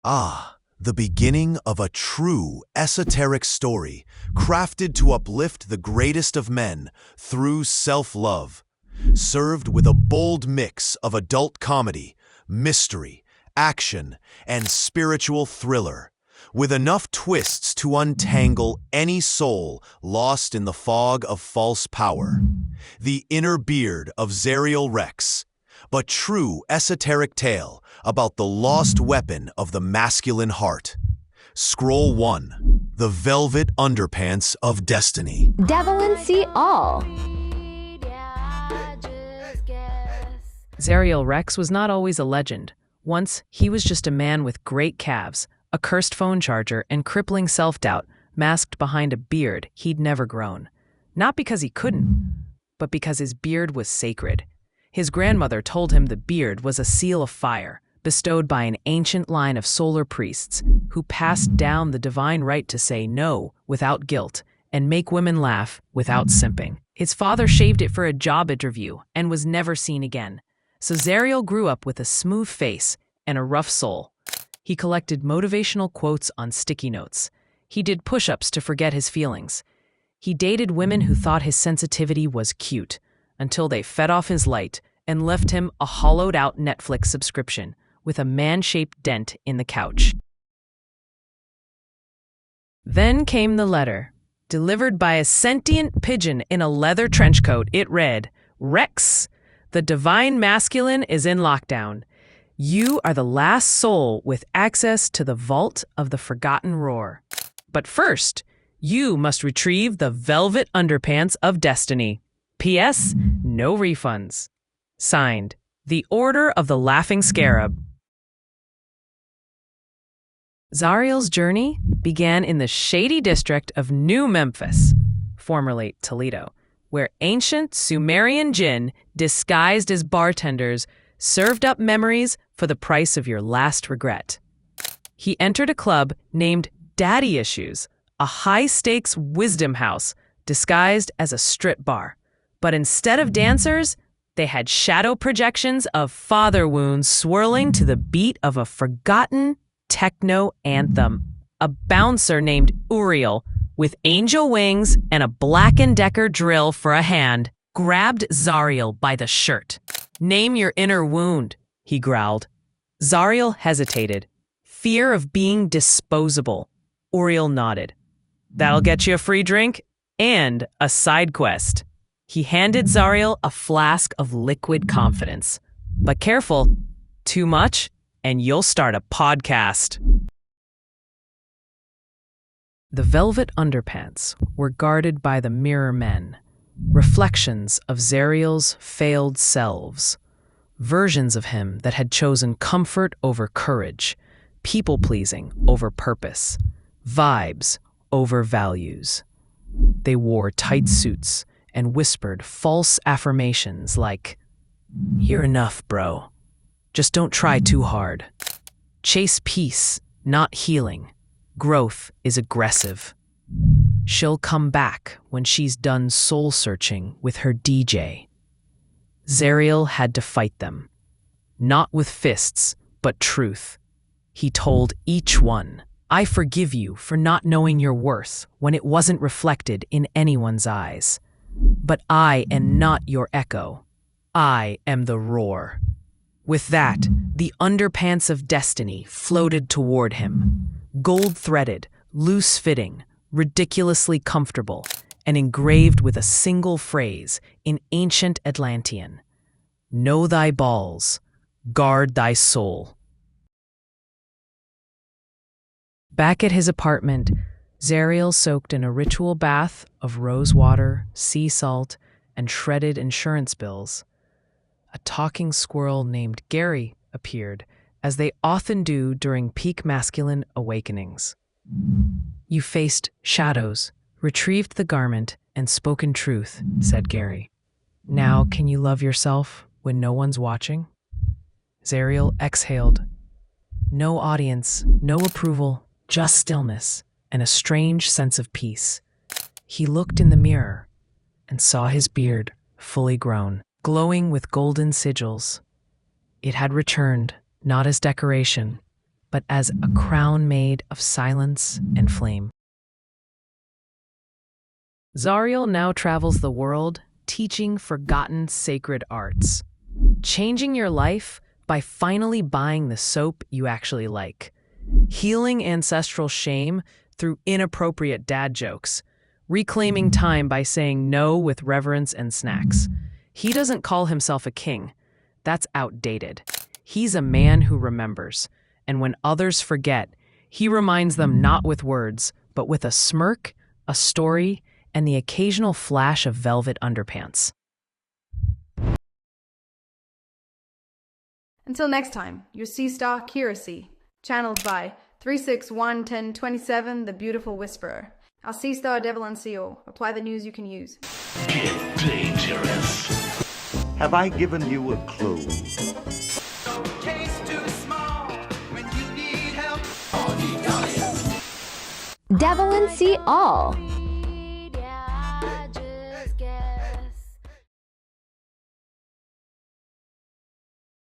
Ah, the beginning of a true esoteric story crafted to uplift the greatest of men through self-love, served with a bold mix of adult comedy, mystery, action, and spiritual thriller, with enough twists to untangle any soul lost in the fog of false power. The Inner Beard of Zariel Rex, but true esoteric tale about the lost weapon of the masculine heart. Scroll 1. The Velvet Underpants of Destiny. Devil and see all. Zariel Rex was not always a legend. Once, he was just a man with great calves, a cursed phone charger, and crippling self-doubt, masked behind a beard he'd never grown. Not because he couldn't, but because his beard was sacred. His grandmother told him the beard was a seal of fire, bestowed by an ancient line of solar priests who passed down the divine right to say no without guilt and make women laugh without simping. His father shaved it for a job interview and was never seen again. So Zariel grew up with a smooth face and a rough soul. He collected motivational quotes on sticky notes. He did push-ups to forget his feelings. He dated women who thought his sensitivity was cute, until they fed off his light and left him a hollowed-out Netflix subscription with a man-shaped dent in the couch. Then came the letter. Delivered by a sentient pigeon in a leather trench coat, it read, "Rex, the divine masculine is in lockdown. You are the last soul with access to the vault of the forgotten roar. But first, you must retrieve the velvet underpants of destiny. P.S. No refunds." Signed, the Order of the Laughing Scarab. Zariel's journey began in the shady district of New Memphis, formerly Toledo, where ancient Sumerian jinn, disguised as bartenders, served up memories for the price of your last regret. He entered a club named Daddy Issues, a high-stakes wisdom house disguised as a strip bar. But instead of dancers, they had shadow projections of father wounds swirling to the beat of a forgotten techno anthem. A bouncer named Uriel, with angel wings and a Black & Decker drill for a hand, grabbed Zariel by the shirt. "Name your inner wound," he growled. Zariel hesitated. Fear of being disposable. Uriel nodded. "That'll get you a free drink and a side quest." He handed Zariel a flask of liquid confidence. "But careful, too much, and you'll start a podcast." The velvet underpants were guarded by the mirror men, reflections of Zariel's failed selves, versions of him that had chosen comfort over courage, people-pleasing over purpose, vibes over values. They wore tight suits and whispered false affirmations like, "You're enough, bro. Just don't try too hard. Chase peace, not healing. Growth is aggressive. She'll come back when she's done soul-searching with her DJ." Zariel had to fight them. Not with fists, but truth. He told each one, "I forgive you for not knowing your worth when it wasn't reflected in anyone's eyes. But I am not your echo. I am the roar." With that, the underpants of destiny floated toward him, gold-threaded, loose-fitting, ridiculously comfortable, and engraved with a single phrase in ancient Atlantean: "Know thy balls, guard thy soul." Back at his apartment, Zariel soaked in a ritual bath of rose water, sea salt, and shredded insurance bills. A talking squirrel named Gary appeared, as they often do during peak masculine awakenings. "You faced shadows, retrieved the garment, and spoken truth," said Gary. "Now can you love yourself when no one's watching?" Zariel exhaled. No audience, no approval, just stillness and a strange sense of peace. He looked in the mirror and saw his beard, fully grown, glowing with golden sigils. It had returned, not as decoration, but as a crown made of silence and flame. Zariel now travels the world, teaching forgotten sacred arts, changing your life by finally buying the soap you actually like, healing ancestral shame through inappropriate dad jokes, reclaiming time by saying no with reverence and snacks. He doesn't call himself a king. That's outdated. He's a man who remembers, and when others forget, he reminds them not with words, but with a smirk, a story, and the occasional flash of velvet underpants. Until next time, your Sea Star Curacy, channeled by 3611027, the Beautiful Whisperer. Our Sea Star Devil NCO. Apply the news you can use. Get dangerous. Have I given you a clue? Devil and See All.